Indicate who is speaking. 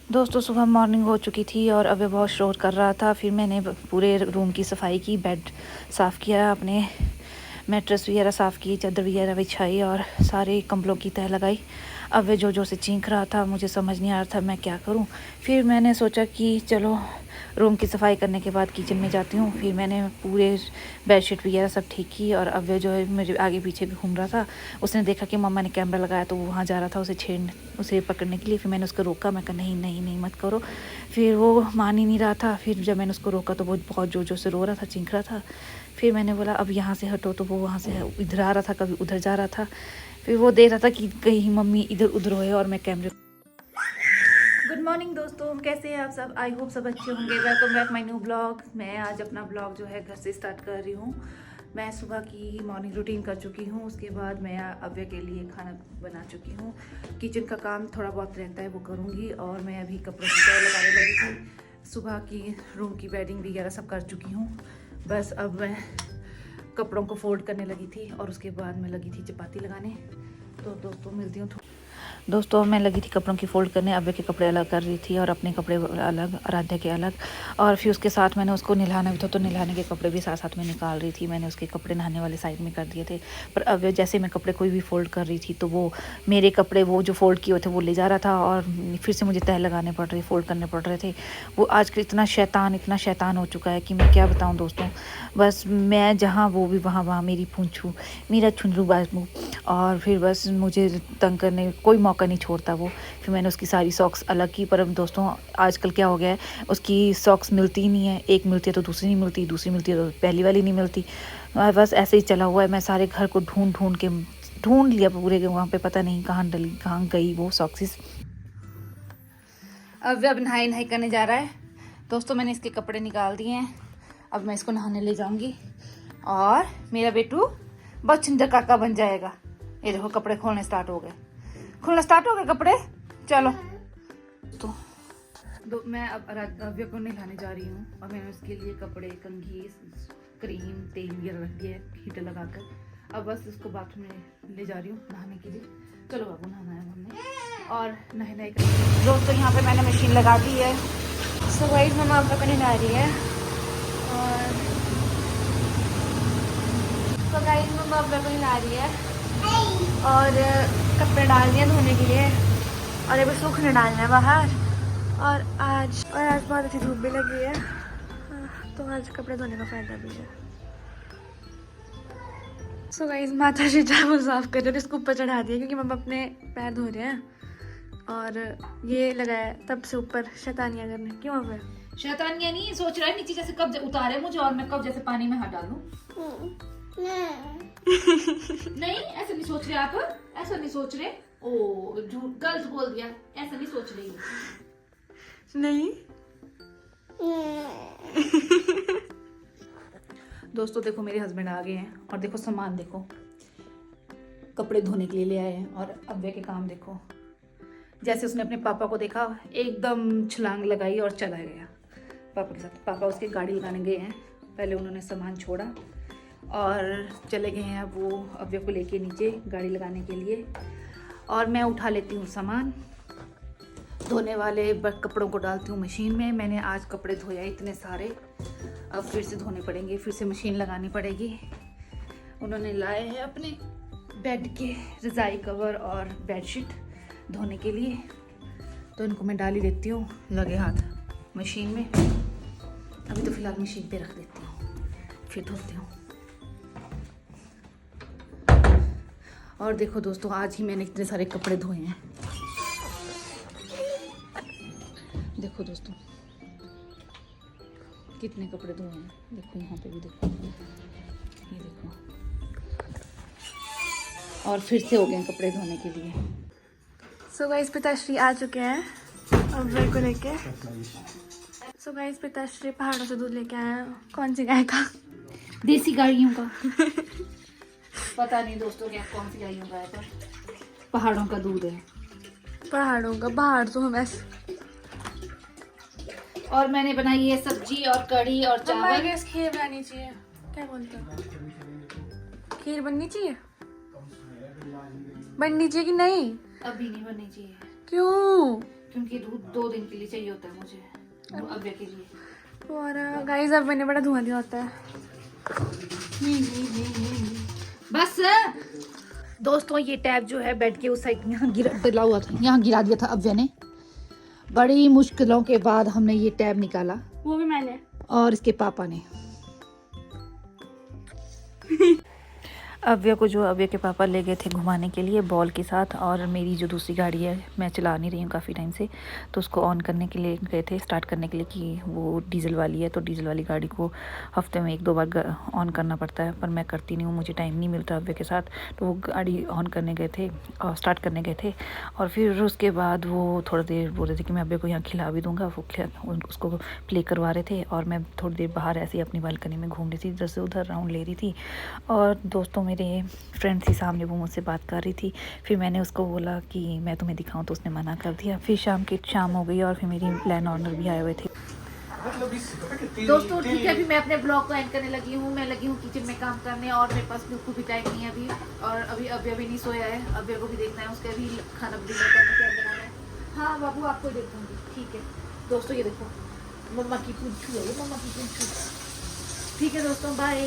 Speaker 1: दोस्तों सुबह मॉर्निंग हो चुकी थी और अभी बहुत शोर कर रहा था। फिर मैंने पूरे रूम की सफाई की, बेड साफ़ किया, अपने मैट्रेस वगैरह साफ़ की, चादर वगैरह बिछाई और सारे कंबलों की तह लगाई। अब वे जो से चीख रहा था, मुझे समझ नहीं आ रहा था मैं क्या करूं। फिर मैंने सोचा कि चलो रूम की सफाई करने के बाद किचन में जाती हूँ। फिर मैंने पूरे बेडशीट वगैरह सब ठीक की और अब वे जो है मेरे आगे पीछे भी घूम रहा था। उसने देखा कि मम्मा ने कैमरा लगाया तो वो वहाँ जा रहा था उसे पकड़ने के लिए। फिर मैंने उसको रोका, मैं कहा नहीं नहीं नहीं मत करो। फिर वो मान ही नहीं रहा था। फिर जब मैंने उसको रोका तो वो बहुत ज़ोर ज़ोर से रो रहा था, चीख रहा था। फिर मैंने बोला अब यहाँ से हटो, तो वो वहाँ से इधर आ रहा था, कभी उधर जा रहा था। फिर वो देख रहा था कि कहीं मम्मी इधर उधर होए और मैं कैमरे। गुड मॉर्निंग दोस्तों, कैसे हैं आप सब? आई होप सब अच्छे होंगे। Welcome back my new blog. मैं आज अपना ब्लॉग जो है घर से स्टार्ट कर रही हूँ। मैं सुबह की मॉर्निंग रूटीन कर चुकी हूँ। उसके बाद मैं अव्य के लिए खाना बना चुकी हूँ। किचन का काम थोड़ा बहुत रहता है वो करूँगी और मैं अभी कपड़ों की तह लगाने लगी थी। सुबह की रूम की बेडिंग वगैरह सब कर चुकी हूँ। बस अब मैं कपड़ों को फोल्ड करने लगी थी और उसके बाद मैं लगी थी चपाती लगाने। तो दोस्तों मिलती हूँ। दोस्तों मैं लगी थी कपड़ों की फ़ोल्ड करने, अब्बे के कपड़े अलग कर रही थी और अपने कपड़े अलग, आराध्या के अलग। और फिर उसके साथ मैंने उसको नहलाना भी था तो नहलाने के कपड़े भी साथ साथ में निकाल रही थी। मैंने उसके कपड़े नहाने वाले साइड में कर दिए थे। पर अब जैसे मैं कपड़े कोई भी फ़ोल्ड कर रही थी तो वो मेरे कपड़े वो जो फ़ोल्ड किए हुए थे वो ले जा रहा था और फिर से मुझे तह लगाने पड़ रहे, फ़ोल्ड करने पड़ रहे थे। वो आजकल इतना शैतान हो चुका है कि मैं क्या बताऊँ दोस्तों। बस मैं जहाँ वो भी वहाँ मेरी पूंछू, मेरा छुंदरू बाजू, और फिर बस मुझे तंग करने कोई मौका नहीं छोड़ता वो। फिर मैंने उसकी सारी सॉक्स अलग की। पर अब दोस्तों आजकल क्या हो गया है, उसकी सॉक्स मिलती ही नहीं है। एक मिलती है तो दूसरी नहीं मिलती, दूसरी मिलती है तो पहली वाली नहीं मिलती। बस ऐसे ही चला हुआ है। मैं सारे घर को ढूंढ लिया पूरे के, वहाँ पे पता नहीं कहाँ डली, कहाँ गई वो सॉक्सेस। अब नहाई करने जा रहा है। दोस्तों मैंने इसके कपड़े निकाल दिए हैं। अब मैं इसको नहाने ले जाऊंगी और मेरा बेटू बहुत सुंदर काका बन जाएगा। ये देखो कपड़े खोलना स्टार्ट हो गए कपड़े। चलो तो मैं अब अव्य को नहलाने जा रही हूँ और मैंने उसके लिए कपड़े, कंघी, क्रीम, तेल वगैरह रख दिया है हीटर लगाकर। अब बस उसको बाथरूम में ले जा रही हूँ नहाने के लिए। चलो बाबू नहाना है हमने और नहाने का। दोस्तों यहाँ पे मैंने मशीन लगा दी है।
Speaker 2: सो गाइस मम्मा अब्बा को नहला रही है और मम्मा अब्बा को नहला रही है और कपड़े डाल दिए धोने के लिए और ये बस सूखने डालना है बाहर। और आज बहुत अच्छी धूप भी लगी है, तो आज कपड़े धोने का फायदा भी है। सो गाइस माता जी चावल साफ कर रहे थे, इसको ऊपर चढ़ा दिया क्योंकि मम्मा अपने पैर धो रहे हैं और ये लगाया तब से ऊपर शैतानियां करने। क्यों अब
Speaker 1: शैतानियां नहीं सोच रहा है नीचे जैसे कब उतारे मुझे और मैं कब जैसे पानी में हाथ डालूं। नहीं ऐसा नहीं सोच रहे आप, ऐसा नहीं सोच रहे। ओ झूठ गलत बोल दिया, ऐसा नहीं सोच रही
Speaker 2: नहीं।
Speaker 1: दोस्तों देखो मेरे हस्बैंड आ गए हैं और देखो सामान देखो, कपड़े धोने के लिए ले आए हैं। और अव्य के काम देखो, जैसे उसने अपने पापा को देखा एकदम छलांग लगाई और चला गया पापा के साथ। पापा उसके गाड़ी लगाने गए हैं, पहले उन्होंने सामान छोड़ा और चले गए हैं अब वो अव्य को लेके नीचे गाड़ी लगाने के लिए। और मैं उठा लेती हूँ सामान, धोने वाले कपड़ों को डालती हूँ मशीन में। मैंने आज कपड़े धोया इतने सारे, अब फिर से धोने पड़ेंगे, फिर से मशीन लगानी पड़ेगी। उन्होंने लाए हैं अपने बेड के रज़ाई कवर और बेडशीट धोने के लिए, तो इनको मैं डाल ही देती हूँ लगे हाथ मशीन में। अभी तो फिलहाल मशीन पे रख देती हूँ, फिर धोती हूँ। और देखो दोस्तों आज ही मैंने इतने सारे कपड़े धोए हैं। देखो दोस्तों कितने कपड़े धोए हैं, देखो यहाँ पे भी देखो, ये देखो। और फिर से हो गए कपड़े धोने के लिए।
Speaker 2: सो गाइस पिताश्री आ चुके हैं अब्बा को लेके। सो गाइस पिताश्री पहाड़ों से दूध लेके आए हैं। कौन सी गाय का?
Speaker 1: देसी गाड़ियों का पता नहीं दोस्तों क्या कौन सी गाड़ियों का है, पर पहाड़ों का दूध है।
Speaker 2: पहाड़ों का? पहाड़ तो हम ऐसे।
Speaker 1: और मैंने बनाई है सब्जी और कढ़ी और चावल।
Speaker 2: खीर बनानी चाहिए, क्या बोलते हो? खीर बननी चाहिए, बननी चाहिए कि नहीं?
Speaker 1: अभी नहीं बननी चाहिए।
Speaker 2: क्यों?
Speaker 1: क्योंकि दूध 2 दिन के लिए चाहिए होता है मुझे, अव्य के लिए।
Speaker 2: और गाइस अब मैंने बड़ा धुआं दिया होता है।
Speaker 1: बस दोस्तों, ये टैब जो है बेड के उस साइड यहाँ डला हुआ था, यहाँ गिरा दिया था अव्य ने। बड़ी मुश्किलों के बाद हमने ये टैब निकाला,
Speaker 2: वो भी मैंने
Speaker 1: और इसके पापा ने। अव्य के पापा ले गए थे घुमाने के लिए बॉल के साथ, और मेरी जो दूसरी गाड़ी है मैं चला नहीं रही हूँ काफ़ी टाइम से, तो उसको ऑन करने के लिए गए थे, स्टार्ट करने के लिए, कि वो डीजल वाली है, तो डीजल वाली गाड़ी को हफ्ते में 1-2 बार ऑन करना पड़ता है, पर मैं करती नहीं हूँ, मुझे टाइम नहीं मिलता अव्य के साथ। तो वो गाड़ी ऑन करने गए थे और स्टार्ट करने गए थे, और फिर उसके बाद वो थोड़ा देर बोल रहे थे कि मैं अव्य को यहाँ खिला भी दूँगा, वो उसको प्ले करवा रहे थे, और मैं थोड़ी देर बाहर ऐसे ही अपनी बालकनी में घूम रही थी, इधर से उधर राउंड ले रही थी। और दोस्तों, मेरे फ्रेंड थी सामने, वो मुझसे बात कर रही थी, फिर मैंने उसको बोला कि मैं तुम्हें दिखाऊं, तो उसने मना कर दिया। फिर शाम हो गई और फिर मेरी लैंड ऑनर भी आए हुए थे। दोस्तों ठीक है, अभी मैं अपने ब्लॉग को एंड करने लगी हूँ। मैं लगी हूँ किचन में काम करने, और मेरे पास बिल्कुल भी टाइम नहीं है अभी, और अभी नहीं सोया है, अभी को भी देखना है, उसके अभी खाना भी करना, क्या बनाना है। हाँ बाबू, आपको देख दूँगी, ठीक है। दोस्तों ये देखो, मम्मा की पूंछू है, ये मम्मा की पूंछू। ठीक है दोस्तों, बाय।